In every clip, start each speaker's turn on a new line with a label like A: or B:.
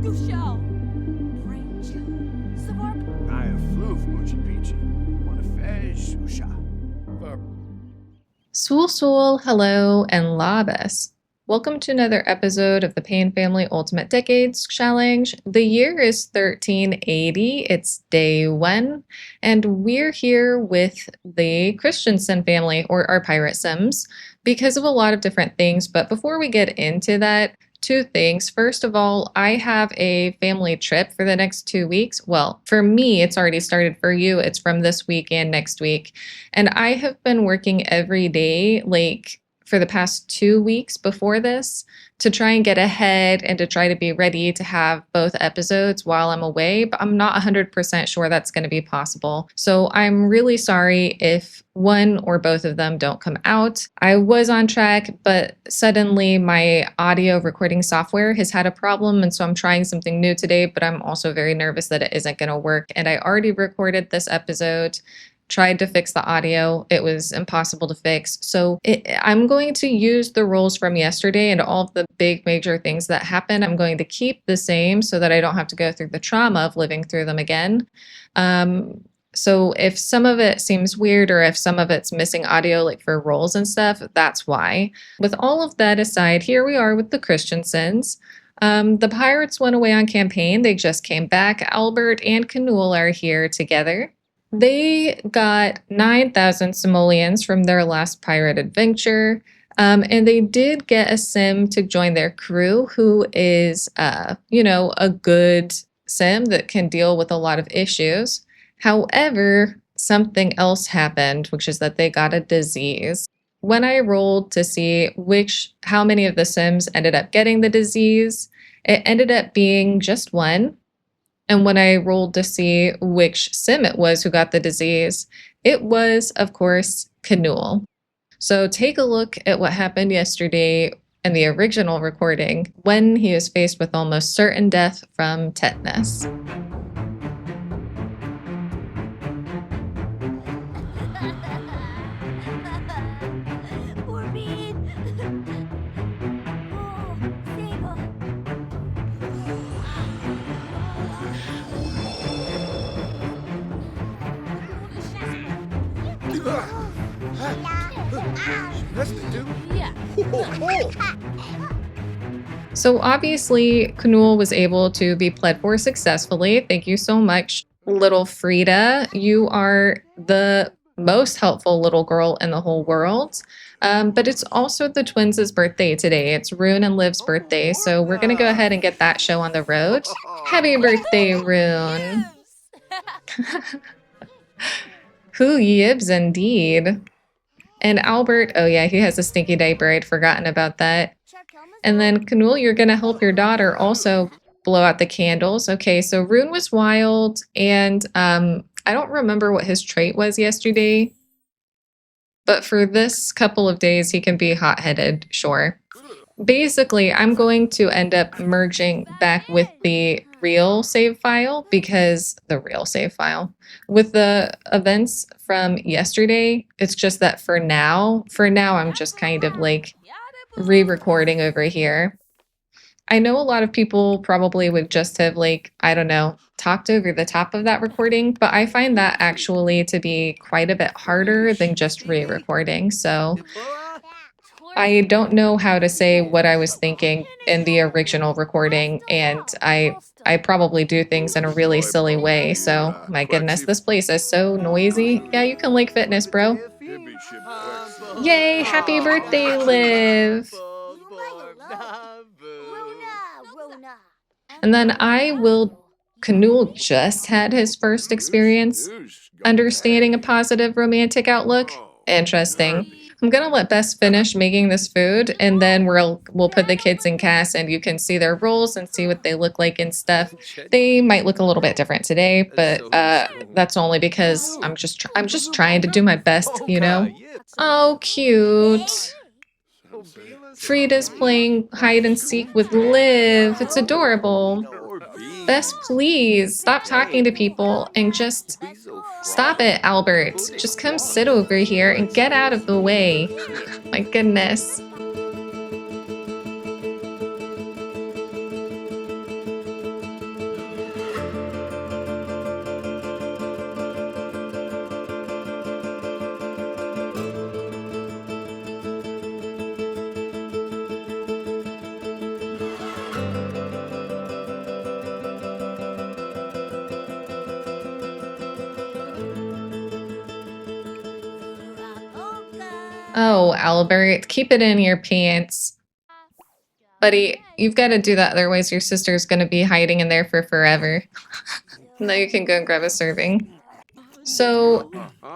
A: Sul, hello, and labas. Welcome to another episode of the Payne Family Ultimate Decades Challenge. The year is 1380, it's day 1, and we're here with the Christensen family, or our pirate sims, because of a lot of different things. But before we get into that, 2 things. First of all, I have a family trip for the next 2 weeks. Well, for me, it's already started. For you, it's from this week and next week. And I have been working every day, for the past 2 weeks before this, to try and get ahead and to try to be ready to have both episodes while I'm away, but I'm not 100% sure that's going to be possible. So I'm really sorry if one or both of them don't come out. I was on track, but suddenly my audio recording software has had a problem, and so I'm trying something new today, but I'm also very nervous that it isn't going to work. And I already recorded this episode, tried to fix the audio. It was impossible to fix. So I'm going to use the rules from yesterday, and all of the big major things that happen, I'm going to keep the same so that I don't have to go through the trauma of living through them again. So if some of it seems weird or if some of it's missing audio, like for roles and stuff, that's why. With all of that aside, here we are with the Christensens. The pirates went away on campaign. They just came back. Albert and Knud are here together. They got 9,000 simoleons from their last pirate adventure, and they did get a sim to join their crew who is, a good sim that can deal with a lot of issues. However, something else happened, which is that they got a disease. When I rolled to see how many of the sims ended up getting the disease, it ended up being just one. And when I rolled to see which sim it was who got the disease, it was, of course, Knud. So take a look at what happened yesterday in the original recording when he was faced with almost certain death from tetanus. So obviously, Knud was able to be pled for successfully. Thank you so much, little Frida. You are the most helpful little girl in the whole world. But it's also the twins' birthday today. It's Rune and Liv's birthday, so we're going to go ahead and get that show on the road. Happy birthday, Rune. Who yibs indeed. And Albert, oh yeah, he has a stinky diaper. I'd forgotten about that. And then Knud, you're going to help your daughter also blow out the candles. Okay, so Rune was wild, and I don't remember what his trait was yesterday. But for this couple of days, he can be hot-headed, sure. Basically, I'm going to end up merging back with the real save file with the events from yesterday. It's just that for now, I'm just kind of re-recording over here. I know a lot of people probably would just have talked over the top of that recording, but I find that actually to be quite a bit harder than just re-recording. So I don't know how to say what I was thinking in the original recording, and I probably do things in a really silly way. So my goodness, this place is so noisy. Yeah, you can Lake Fitness, bro. Yay, happy birthday, Liv. And then Knud just had his first experience understanding a positive romantic outlook. Interesting. I'm going to let Bess finish making this food, and then we'll put the kids in cast, and you can see their roles and see what they look like and stuff. They might look a little bit different today, but that's only because I'm just trying to do my best, you know? Oh, cute. Frida's playing hide and seek with Liv. It's adorable. Bess, please stop talking to people and just stop it, Albert. Just come sit over here and get out of the way. My goodness. Oh, Albert, keep it in your pants. Buddy, you've got to do that, otherwise your sister's going to be hiding in there for forever. Now you can go and grab a serving. So,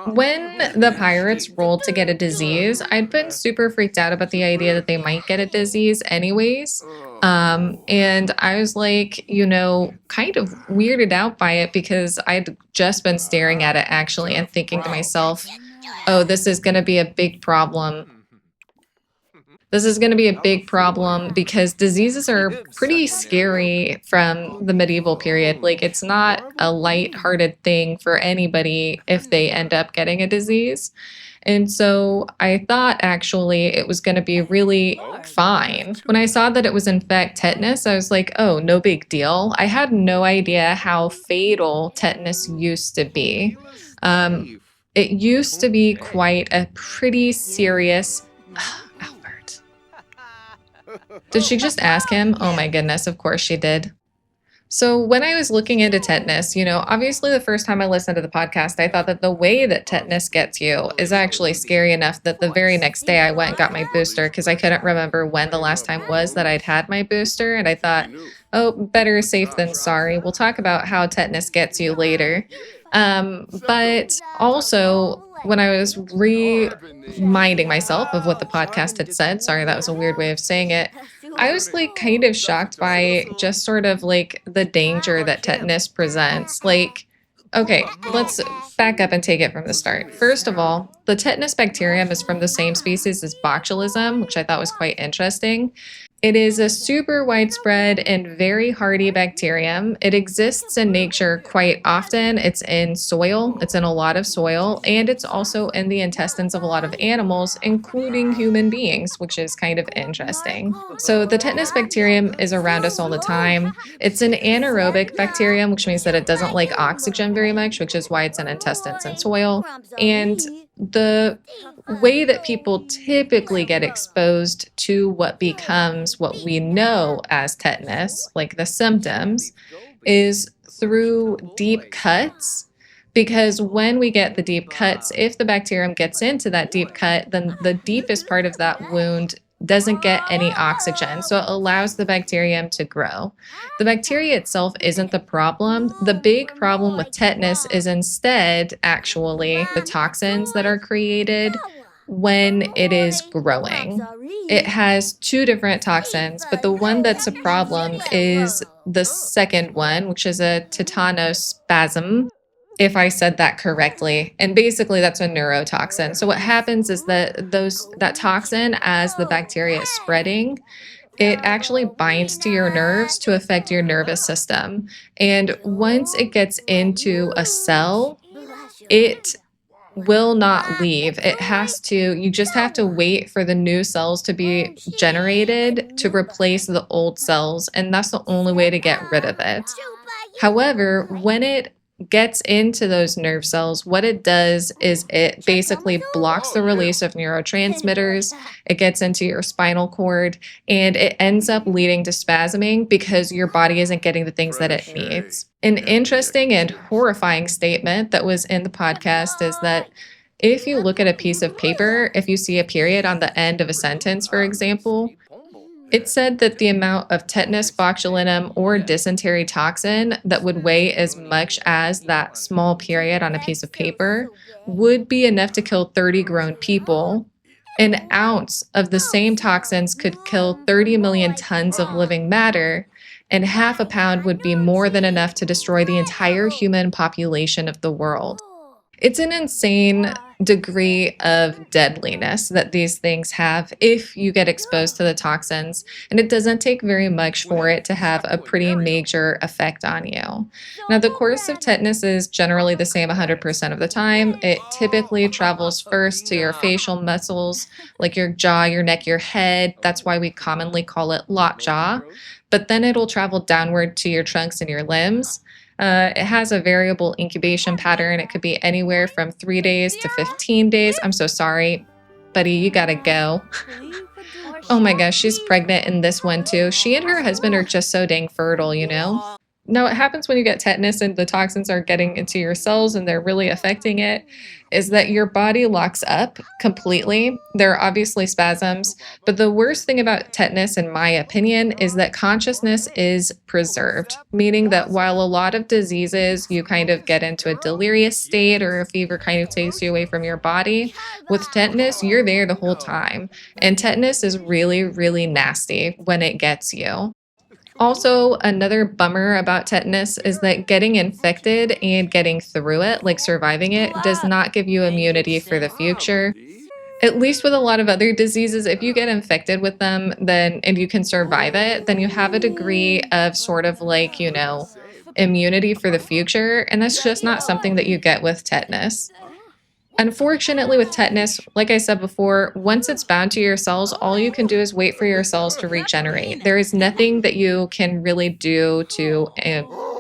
A: when the pirates rolled to get a disease, I'd been super freaked out about the idea that they might get a disease anyways. And I was like, kind of weirded out by it because I'd just been staring at it actually and thinking to myself, oh, this is going to be a big problem. This is going to be a big problem because diseases are pretty scary from the medieval period. Like, it's not a light-hearted thing for anybody if they end up getting a disease. And so I thought actually it was going to be really fine. When I saw that it was in fact tetanus, I was like, oh, no big deal. I had no idea how fatal tetanus used to be. It used to be quite a pretty serious. Albert. Did she just ask him? Oh my goodness, of course she did. So, when I was looking into tetanus, obviously the first time I listened to the podcast, I thought that the way that tetanus gets you is actually scary enough that the very next day I went and got my booster because I couldn't remember when the last time was that I'd had my booster. And I thought, oh, better safe than sorry. We'll talk about how tetanus gets you later. But also, when I was reminding myself of what the podcast had said, sorry, that was a weird way of saying it. I was like kind of shocked by just sort of like the danger that tetanus presents. Like, okay, let's back up and take it from the start. First of all, the tetanus bacterium is from the same species as botulism, which I thought was quite interesting. It is a super widespread and very hardy bacterium. It exists in nature quite often. It's in soil, it's in a lot of soil, and it's also in the intestines of a lot of animals, including human beings, which is kind of interesting. So, the tetanus bacterium is around us all the time. It's an anaerobic bacterium, which means that it doesn't like oxygen very much, which is why it's in intestines and soil. And the way that people typically get exposed to what becomes what we know as tetanus, like the symptoms, is through deep cuts. Because when we get the deep cuts, if the bacterium gets into that deep cut, then the deepest part of that wound doesn't get any oxygen. So it allows the bacterium to grow. The bacteria itself isn't the problem. The big problem with tetanus is instead actually the toxins that are created when it is growing. It has two different toxins, but the one that's a problem is the second one, which is a tetanospasm, if I said that correctly. And basically that's a neurotoxin. So what happens is that that toxin, as the bacteria is spreading, it actually binds to your nerves to affect your nervous system. And once it gets into a cell, it will not leave. You just have to wait for the new cells to be generated to replace the old cells. And that's the only way to get rid of it. However, when it gets into those nerve cells, what it does is it basically blocks the release of neurotransmitters. It gets into your spinal cord and it ends up leading to spasming because your body isn't getting the things that it needs. An interesting and horrifying statement that was in the podcast is that if you look at a piece of paper, if you see a period on the end of a sentence, for example, it said that the amount of tetanus, botulinum, or dysentery toxin that would weigh as much as that small period on a piece of paper would be enough to kill 30 grown people. An ounce of the same toxins could kill 30 million tons of living matter, and half a pound would be more than enough to destroy the entire human population of the world. It's an insane degree of deadliness that these things have if you get exposed to the toxins, and it doesn't take very much for it to have a pretty major effect on you. Now, the course of tetanus is generally the same 100% of the time. It typically travels first to your facial muscles, like your jaw, your neck, your head. That's why we commonly call it lockjaw. But then it'll travel downward to your trunks and your limbs. It has a variable incubation pattern. It could be anywhere from 3 days to 15 days. I'm so sorry, buddy, you gotta go. Oh my gosh, she's pregnant in this one too. She and her husband are just so dang fertile, you know? Now, what happens when you get tetanus and the toxins are getting into your cells and they're really affecting it is that your body locks up completely. There are obviously spasms, but the worst thing about tetanus, in my opinion, is that consciousness is preserved, meaning that while a lot of diseases you kind of get into a delirious state or a fever kind of takes you away from your body, with tetanus, you're there the whole time. And tetanus is really, really nasty when it gets you. Also, another bummer about tetanus is that getting infected and getting through it, like surviving it, does not give you immunity for the future. At least with a lot of other diseases, if you get infected with them, then and you can survive it, then you have a degree of sort of like, immunity for the future. And that's just not something that you get with tetanus. Unfortunately, with tetanus, like I said before, once it's bound to your cells, all you can do is wait for your cells to regenerate. There is nothing that you can really do to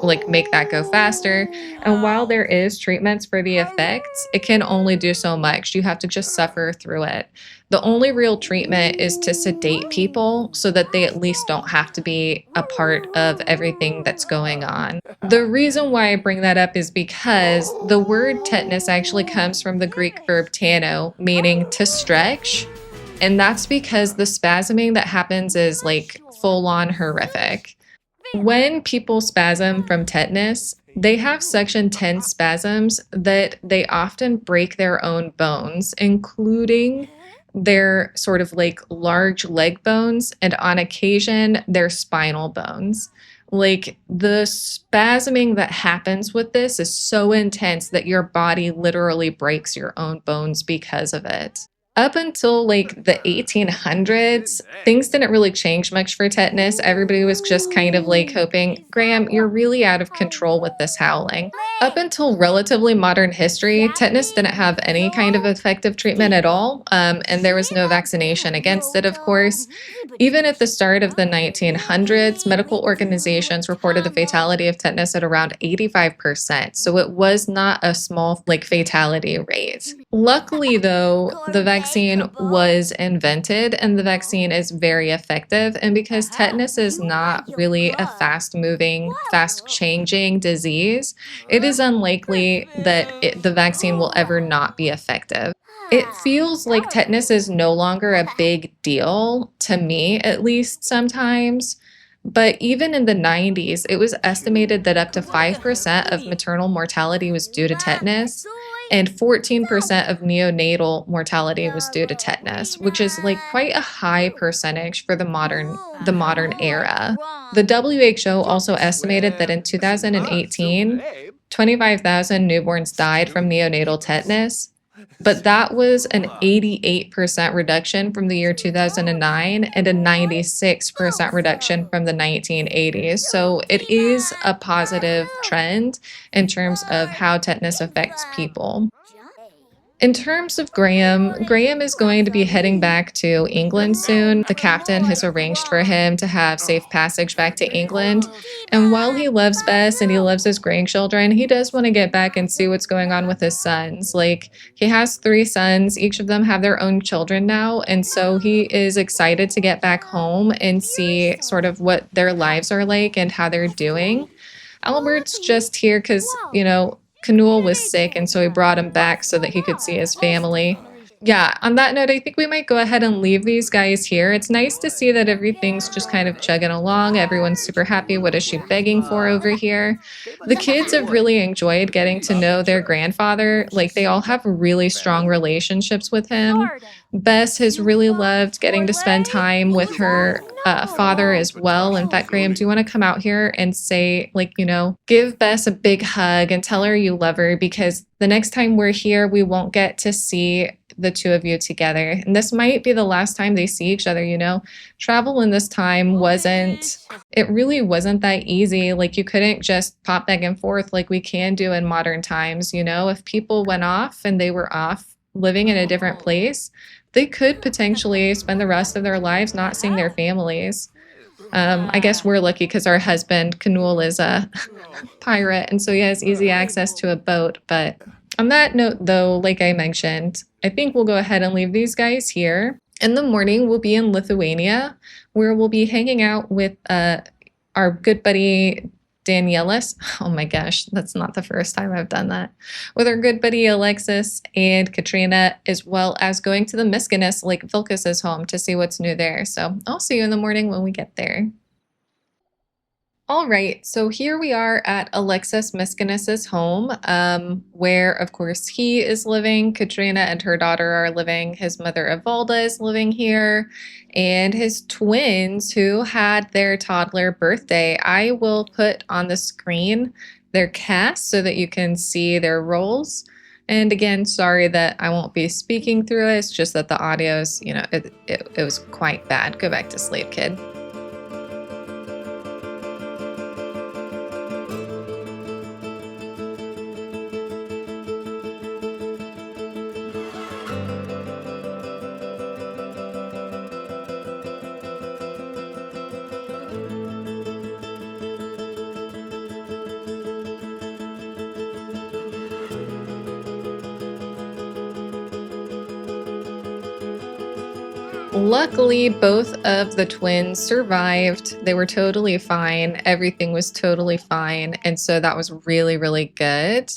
A: like make that go faster. And while there is treatments for the effects, it can only do so much. You have to just suffer through it. The only real treatment is to sedate people so that they at least don't have to be a part of everything that's going on. The reason why I bring that up is because the word tetanus actually comes from the Greek verb tano, meaning to stretch. And that's because the spasming that happens is like full on horrific. When people spasm from tetanus, they have such intense spasms that they often break their own bones, including their sort of like large leg bones and on occasion their spinal bones. Like the spasming that happens with this is so intense that your body literally breaks your own bones because of it. Up until like the 1800s, things didn't really change much for tetanus. Everybody was just kind of like hoping, Graham, you're really out of control with this howling. Up until relatively modern history, tetanus didn't have any kind of effective treatment at all, and there was no vaccination against it, of course. Even at the start of the 1900s, medical organizations reported the fatality of tetanus at around 85%. So it was not a small like fatality rate. Luckily, though, the vaccine was invented and the vaccine is very effective. And because tetanus is not really a fast moving, fast changing disease, it is unlikely that the vaccine will ever not be effective. It feels like tetanus is no longer a big deal to me, at least sometimes. But even in the 90s, it was estimated that up to 5% of maternal mortality was due to tetanus, and 14% of neonatal mortality was due to tetanus, which is like quite a high percentage for the modern era. The WHO also estimated that in 2018, 25,000 newborns died from neonatal tetanus, but that was an 88% reduction from the year 2009 and a 96% reduction from the 1980s. So it is a positive trend in terms of how tetanus affects people. In terms of Graham, Graham is going to be heading back to England soon. The captain has arranged for him to have safe passage back to England. And while he loves Bess and he loves his grandchildren, he does want to get back and see what's going on with his sons. Like, he has three sons, each of them have their own children now. And so he is excited to get back home and see sort of what their lives are like and how they're doing. Albert's just here because, Knud was sick, and so he brought him back so that he could see his family. Yeah, on that note, I think we might go ahead and leave these guys here. It's nice to see that everything's just kind of chugging along. Everyone's super happy. What is she begging for over here? The kids have really enjoyed getting to know their grandfather. Like, they all have really strong relationships with him. Bess has really loved getting to spend time with her father as well. In fact, Graham, do you want to come out here and say, like, give Bess a big hug and tell her you love her, because the next time we're here, we won't get to see the two of you together. And this might be the last time they see each other. Travel in this time it really wasn't that easy. Like, you couldn't just pop back and forth like we can do in modern times. If people went off and they were off living in a different place, they could potentially spend the rest of their lives not seeing their families. I guess we're lucky because our husband, Knud, is a pirate, and so he has easy access to a boat. But on that note, though, like I mentioned, I think we'll go ahead and leave these guys here. In the morning, we'll be in Lithuania, where we'll be hanging out with our good buddy Danielis. Oh my gosh, that's not the first time I've done that. With our good buddy Aleksas and Katrina, as well as going to the Miskinus, like Vilkas' home, to see what's new there. So I'll see you in the morning when we get there. All right, so here we are at Aleksas Miskinus's home, where, of course, he is living. Katrina and her daughter are living. His mother, Evalda, is living here, and his twins, who had their toddler birthday. I will put on the screen their cast so that you can see their roles. And again, sorry that I won't be speaking through it. It's just that the audio is, it was quite bad. Go back to sleep, kid. Luckily, both of the twins survived. They were totally fine. Everything was totally fine. And so that was really, really good.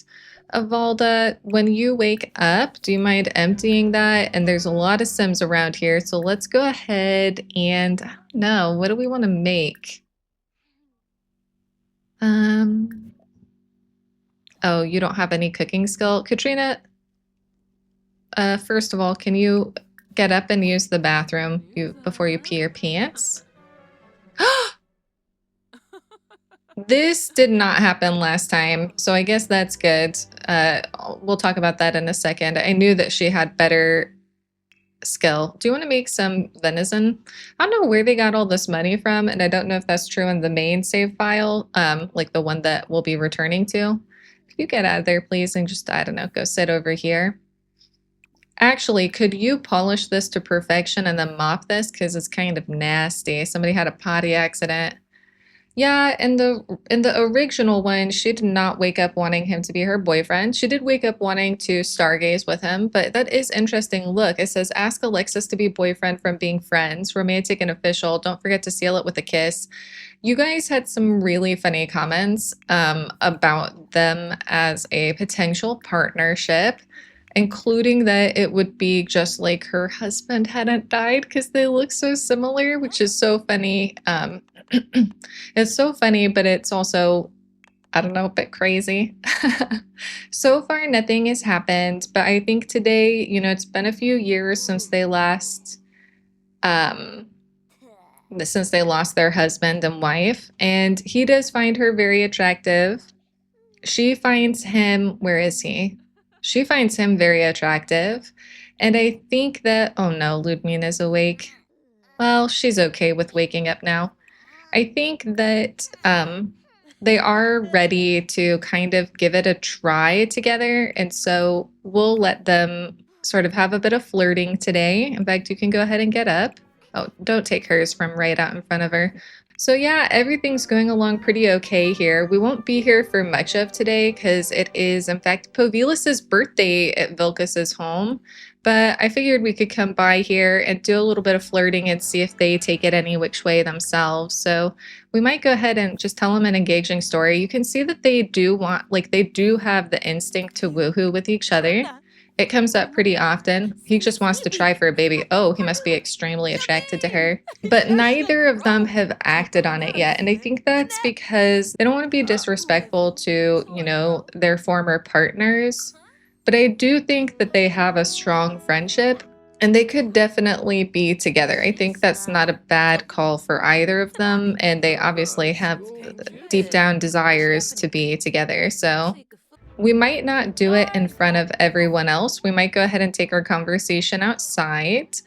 A: Avalda, when you wake up, do you mind emptying that? And there's a lot of Sims around here. So let's go ahead and, no, what do we want to make? Oh, you don't have any cooking skill. Katrina, first of all, can you get up and use the bathroom before you pee your pants? This did not happen last time, so I guess that's good. We'll talk about that in a second. I knew that she had better skill. Do you want to make some venison? I don't know where they got all this money from, and I don't know if that's true in the main save file, like the one that we'll be returning to. Could you get out of there, please, and just, I don't know, go sit over here? Actually, could you polish this to perfection and then mop this? Because it's kind of nasty. Somebody had a potty accident. Yeah, in the original one, she did not wake up wanting him to be her boyfriend. She did wake up wanting to stargaze with him, but that is interesting. Look, it says, ask Aleksas to be boyfriend from being friends, romantic and official. Don't forget to seal it with a kiss. You guys had some really funny comments about them as a potential partnership, including that it would be just like her husband hadn't died because they look so similar, which is so funny. It's so funny, but it's also, I don't know, a bit crazy. So far, nothing has happened, but I think today, it's been a few years um, since they lost their husband and wife, and he does find her very attractive. She finds him, where is he? She finds him very attractive, and I think that, oh no, Ludmina's awake. Well, she's okay with waking up now. I think that they are ready to kind of give it a try together. And so we'll let them sort of have a bit of flirting today. In fact, you can go ahead and get up. Oh, don't take hers from right out in front of her. So yeah, everything's going along pretty okay here. We won't be here for much of today because it is, in fact, Povilus's birthday at Vilkas's home. But I figured we could come by here and do a little bit of flirting and see if they take it any which way themselves. So we might go ahead and just tell them an engaging story. You can see that they do they do have the instinct to woohoo with each other. It comes up pretty often. He just wants to try for a baby. Oh, he must be extremely attracted to her. But neither of them have acted on it yet. And I think that's because they don't want to be disrespectful to, their former partners. But I do think that they have a strong friendship and they could definitely be together. I think that's not a bad call for either of them. And they obviously have deep down desires to be together. So we might not do it in front of everyone else. We might go ahead and take our conversation outside.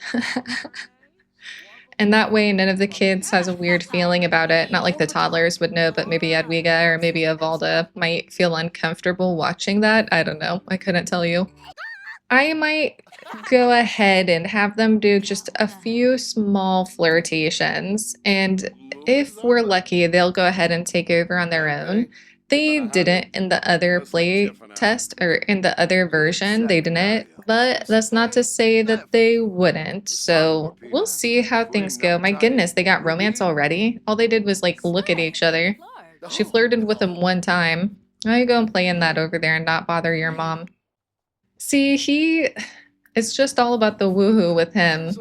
A: And that way, none of the kids has a weird feeling about it. Not like the toddlers would know, but maybe Jadwiga or maybe Evalda might feel uncomfortable watching that. I don't know. I couldn't tell you. I might go ahead and have them do just a few small flirtations. And if we're lucky, they'll go ahead and take over on their own. They didn't in the other play test or in the other version, they didn't, but that's not to say that they wouldn't. So we'll see how things go. My goodness, they got romance already. All they did was like look at each other. She flirted with him one time. Now you go and play in that over there and not bother your mom. See, it's just all about the woohoo with him.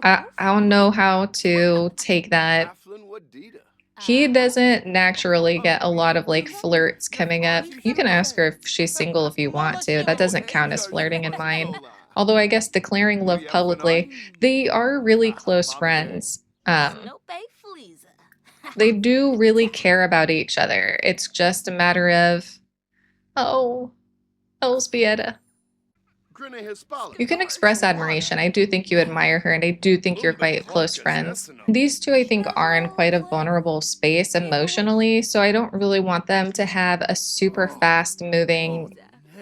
A: I don't know how to take that. He doesn't naturally get a lot of like flirts coming up. You can ask her if she's single if you want to. That doesn't count as flirting in mine. Although I guess declaring love publicly, they are really close friends. They do really care about each other. It's just a matter of, oh, Elzbieta. You can express admiration. I do think you admire her, and I do think you're quite close friends. These two, I think, are in quite a vulnerable space emotionally, so I don't really want them to have a super fast-moving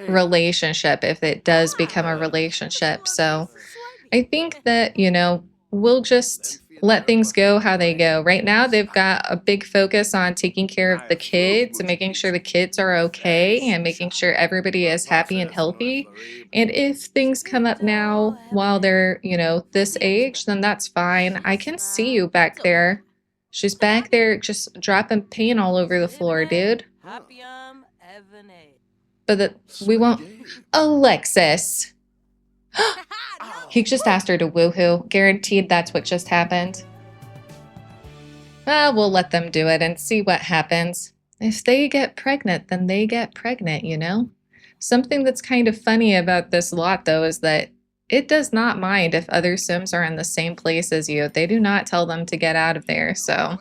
A: relationship if it does become a relationship. So I think that, we'll just let things go how they go. Right now, they've got a big focus on taking care of the kids and making sure the kids are okay and making sure everybody is happy and healthy. And if things come up now while they're, this age, then that's fine. I can see you back there. She's back there just dropping paint all over the floor, dude. But we won't. Alexis. He just asked her to woohoo. Guaranteed that's what just happened. Well, we'll let them do it and see what happens. If they get pregnant, then they get pregnant, Something that's kind of funny about this lot, though, is that it does not mind if other Sims are in the same place as you. They do not tell them to get out of there, so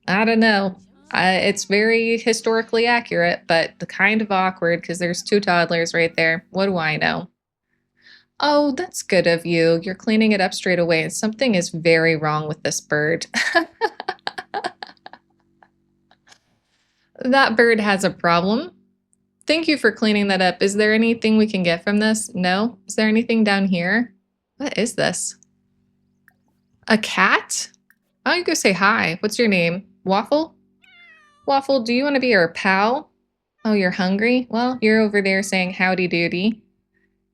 A: I don't know. It's very historically accurate, but kind of awkward because there's two toddlers right there. What do I know? Oh, that's good of you. You're cleaning it up straight away, and something is very wrong with this bird. That bird has a problem. Thank you for cleaning that up. Is there anything we can get from this? No? Is there anything down here? What is this? A cat? Oh, you go say hi. What's your name? Waffle? Waffle, do you want to be our pal? Oh, you're hungry? Well, you're over there saying howdy doody.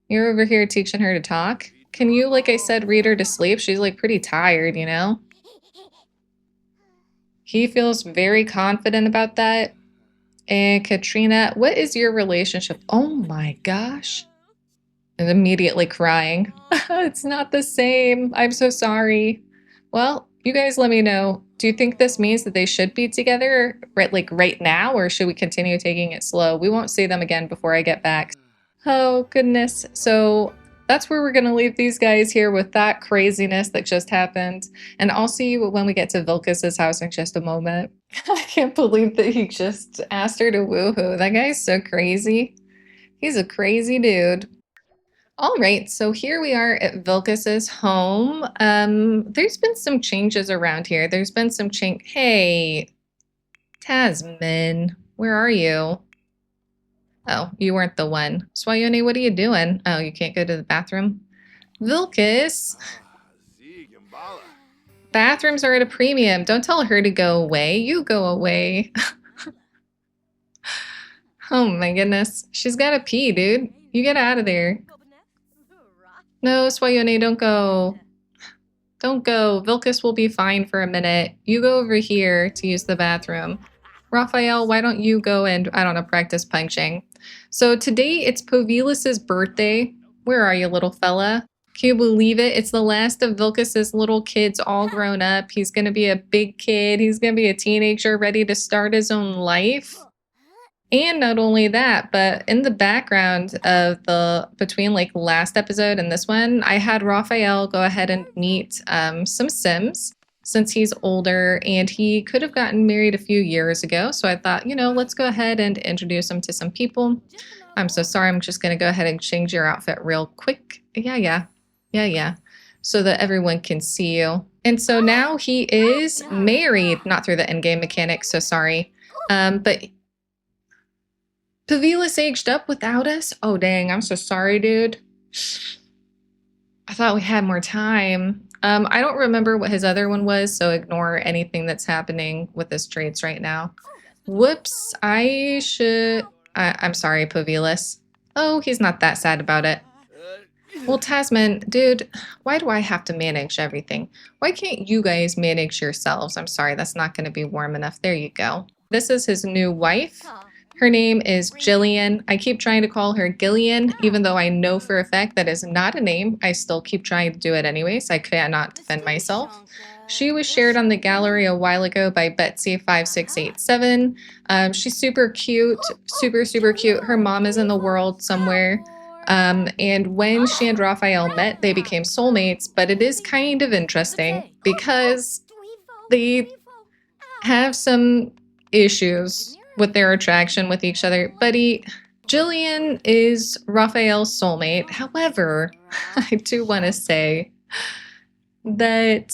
A: You're over here teaching her to talk. Can you, like I said, read her to sleep? She's like pretty tired, He feels very confident about that. And Katrina, what is your relationship? Oh my gosh. And immediately crying. It's not the same. I'm so sorry. Well, you guys let me know. Do you think this means that they should be together right now, or should we continue taking it slow? We won't see them again before I get back. Oh, goodness. So that's where we're going to leave these guys here with that craziness that just happened. And I'll see you when we get to Vilkas's house in just a moment. I can't believe that he just asked her to woohoo. That guy's so crazy. He's a crazy dude. All right, so here we are at Vilkas's home. There's been some changes around here. There's been some change. Hey, Tasman, where are you? Oh, you weren't the one. Swayone, what are you doing? Oh, you can't go to the bathroom? Vilkas! Bathrooms are at a premium. Don't tell her to go away. You go away. Oh my goodness. She's gotta pee, dude. You get out of there. No, Swayone, don't go. Don't go. Vilkas will be fine for a minute. You go over here to use the bathroom. Raphael, why don't you go and, I don't know, practice punching? So today it's Povilus's birthday. Where are you, little fella? Can you believe it? It's the last of Vilkas's little kids all grown up. He's going to be a big kid. He's going to be a teenager ready to start his own life. And not only that, but in the background of between like last episode and this one, I had Raphael go ahead and meet some Sims since he's older and he could have gotten married a few years ago. So I thought, let's go ahead and introduce him to some people. I'm so sorry. I'm just going to go ahead and change your outfit real quick. Yeah. So that everyone can see you. And so now he is married, not through the in-game mechanics. So sorry. But Povilus aged up without us? Oh, dang. I'm so sorry, dude. I thought we had more time. I don't remember what his other one was, so ignore anything that's happening with his traits right now. Whoops. I'm sorry, Povilus. Oh, he's not that sad about it. Well, Tasman, dude, why do I have to manage everything? Why can't you guys manage yourselves? I'm sorry, that's not going to be warm enough. There you go. This is his new wife. Her name is Jillian. I keep trying to call her Gillian, even though I know for a fact that is not a name. I still keep trying to do it anyways. I cannot defend myself. She was shared on the gallery a while ago by Betsy5687. She's super cute, super, super cute. Her mom is in the world somewhere. And when she and Raphael met, they became soulmates, but it is kind of interesting because they have some issues with their attraction with each other. Buddy, Jillian is Raphael's soulmate. However, I do want to say that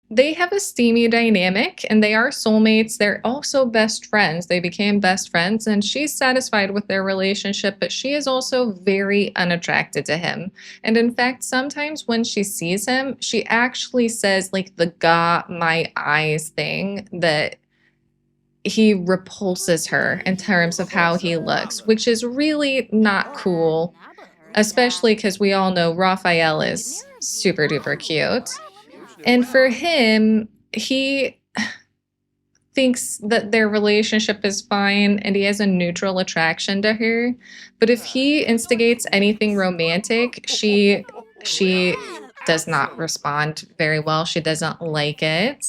A: they have a steamy dynamic and they are soulmates. They're also best friends. They became best friends and she's satisfied with their relationship, but she is also very unattracted to him. And in fact, sometimes when she sees him, she actually says like the got my eyes thing, that he repulses her in terms of how he looks, which is really not cool, especially because we all know Raphael is super duper cute. And for him, he thinks that their relationship is fine and he has a neutral attraction to her. But if he instigates anything romantic, she does not respond very well. She doesn't like it.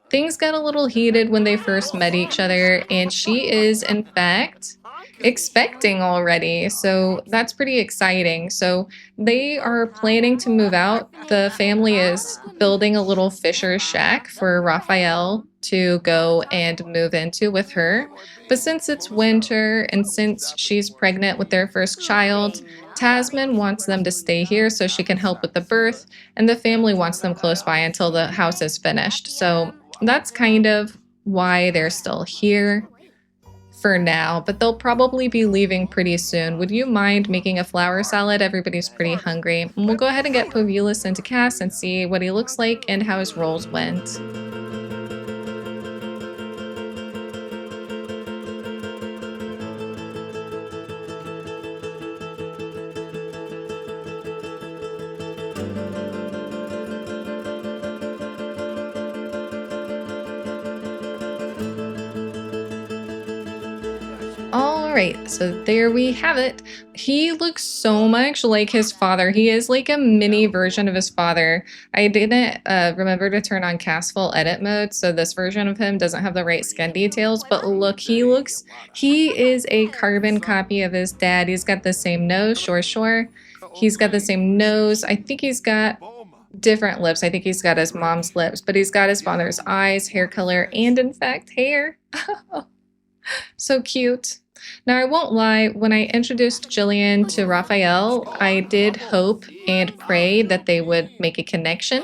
A: Things got a little heated when they first met each other, and she is, in fact, expecting already. So that's pretty exciting. So they are planning to move out. The family is building a little fisher shack for Raphael to go and move into with her. But since it's winter and since she's pregnant with their first child, Tasman wants them to stay here so she can help with the birth, and the family wants them close by until the house is finished. So that's kind of why they're still here for now, but they'll probably be leaving pretty soon. Would you mind making a flower salad? Everybody's pretty hungry. And we'll go ahead and get Povilis into cast and see what he looks like and how his rolls went. All right, so there we have it. He looks so much like his father. He is like a mini version of his father. I didn't remember to turn on cast full edit mode, so this version of him doesn't have the right skin details, but look, he is a carbon copy of his dad. He's got the same nose, sure. He's got the same nose. I think he's got different lips. I think he's got his mom's lips, but he's got his father's eyes, hair color, and in fact, hair. So cute. Now, I won't lie, when I introduced Jillian to Raphael, I did hope and pray that they would make a connection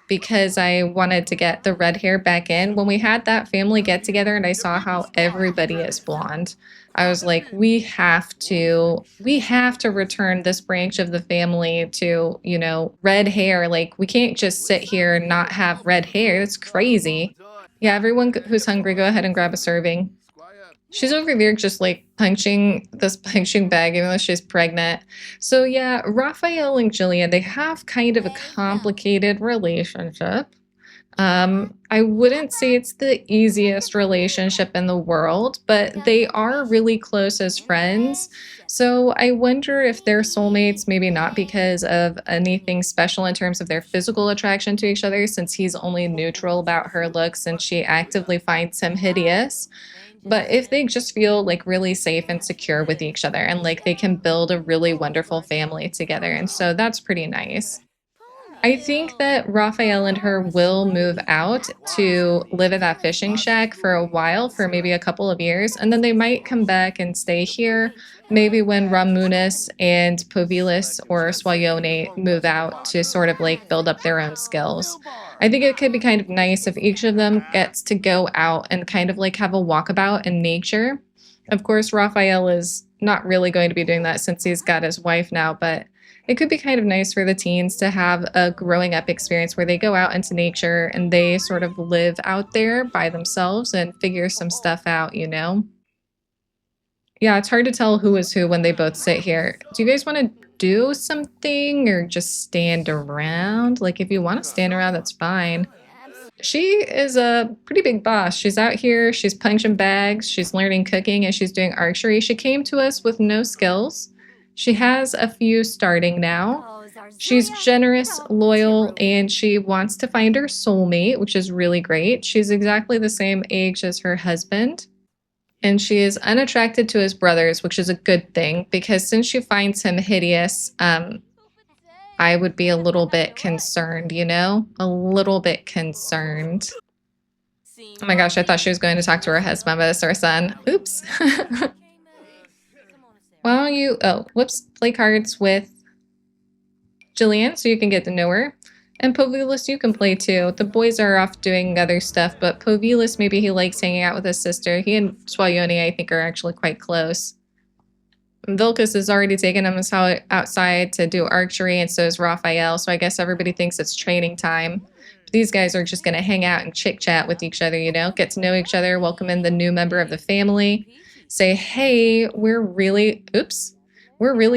A: because I wanted to get the red hair back in. When we had that family get together and I saw how everybody is blonde, I was like, we have to return this branch of the family to, red hair. Like, we can't just sit here and not have red hair. That's crazy. Yeah, everyone who's hungry, go ahead and grab a serving. She's over there just like punching this punching bag, even though she's pregnant. So yeah, Raphael and Jillian, they have kind of a complicated relationship. I wouldn't say it's the easiest relationship in the world, but they are really close as friends. So I wonder if they're soulmates, maybe not because of anything special in terms of their physical attraction to each other, since he's only neutral about her looks and she actively finds him hideous. But if they just feel like really safe and secure with each other and like they can build a really wonderful family together. And so that's pretty nice. I think that Raphael and her will move out to live at that fishing shack for a while, for maybe a couple of years, and then they might come back and stay here, maybe when Ramunis and Povilis or Swayone move out to sort of like build up their own skills. I think it could be kind of nice if each of them gets to go out and kind of like have a walkabout in nature. Of course, Raphael is not really going to be doing that since he's got his wife now, but it could be kind of nice for the teens to have a growing up experience where they go out into nature and they sort of live out there by themselves and figure some stuff out. Yeah, it's hard to tell who is who when they both sit here. Do you guys want to do something or just stand around? Like, if you want to stand around, that's fine. She is a pretty big boss. She's out here, she's punching bags, she's learning cooking, and she's doing archery. She came to us with no skills. She has a few starting now. She's generous, loyal, and she wants to find her soulmate, which is really great. She's exactly the same age as her husband. And she is unattracted to his brothers, which is a good thing, because since she finds him hideous, I would be a little bit concerned, you know? A little bit concerned. Oh my gosh, I thought she was going to talk to her husband, but it's her son. Oops. Why don't you, whoops, play cards with Jillian so you can get to know her. And Povilis, you can play too. The boys are off doing other stuff, but Povilis, maybe he likes hanging out with his sister. He and Swalyoni, I think, are actually quite close. Vilkas has already taken him outside to do archery, and so is Raphael, so I guess everybody thinks it's training time. These guys are just going to hang out and chit-chat with each other, you know, get to know each other, welcome in the new member of the family, say, hey, we're really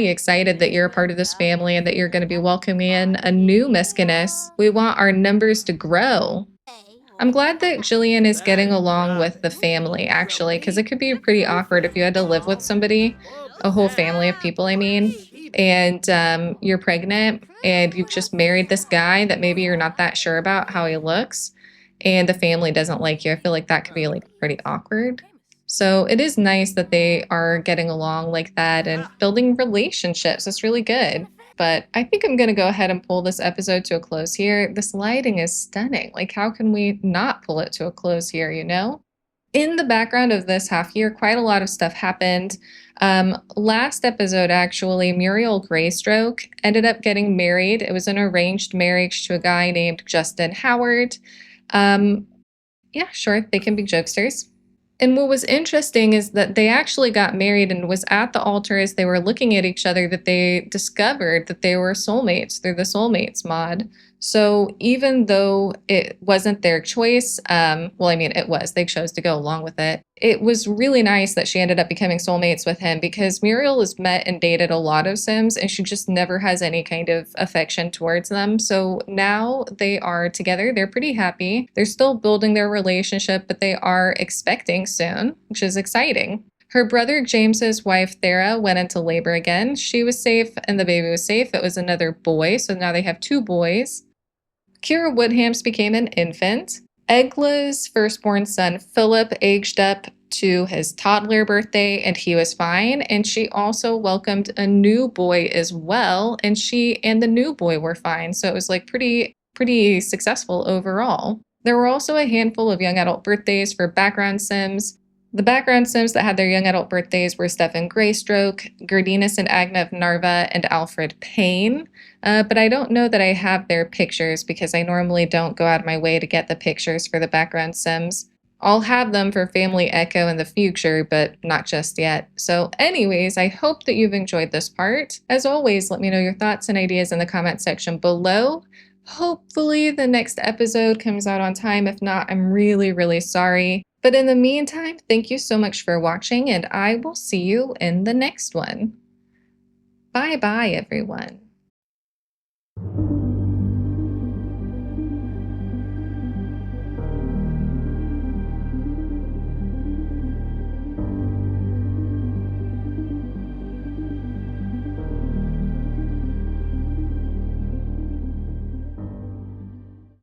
A: excited that you're a part of this family and that you're going to be welcoming in a new Miskiness. We want our numbers to grow. I'm glad that Jillian is getting along with the family, actually, because it could be pretty awkward if you had to live with somebody, a whole family of people, I mean, and you're pregnant and you've just married this guy that maybe you're not that sure about how he looks, and the family doesn't like you. I feel like that could be like pretty awkward. So it is nice that they are getting along like that and building relationships. It's really good. But I think I'm going to go ahead and pull this episode to a close here. This lighting is stunning. Like, how can we not pull it to a close here, you know? In the background of this half year, quite a lot of stuff happened. Last episode, actually, Muriel Greystroke ended up getting married. It was an arranged marriage to a guy named Justin Howard. Yeah, sure, they can be jokesters. And what was interesting is that they actually got married, and was at the altar as they were looking at each other that they discovered that they were soulmates through the Soulmates mod. So even though it wasn't their choice, well, I mean, it was. They chose to go along with it. It was really nice that she ended up becoming soulmates with him, because Muriel has met and dated a lot of Sims, and she just never has any kind of affection towards them. So now they are together. They're pretty happy. They're still building their relationship, but they are expecting soon, which is exciting. Her brother James's wife Thera went into labor again. She was safe and the baby was safe. It was another boy, so now they have two boys. Kira Woodhams became an infant. Egla's firstborn son Philip aged up to his toddler birthday and he was fine. And she also welcomed a new boy as well, and she and the new boy were fine. So it was like pretty successful overall. There were also a handful of young adult birthdays for background Sims. The background Sims that had their young adult birthdays were Stefan Greystroke, Gerdinus and Agna of Narva, and Alfred Payne. But I don't know that I have their pictures because I normally don't go out of my way to get the pictures for the background Sims. I'll have them for Family Echo in the future, but not just yet. So anyways, I hope that you've enjoyed this part. As always, let me know your thoughts and ideas in the comment section below. Hopefully the next episode comes out on time. If not, I'm really sorry. But in the meantime, thank you so much for watching, and I will see you in the next one. Bye-bye, everyone.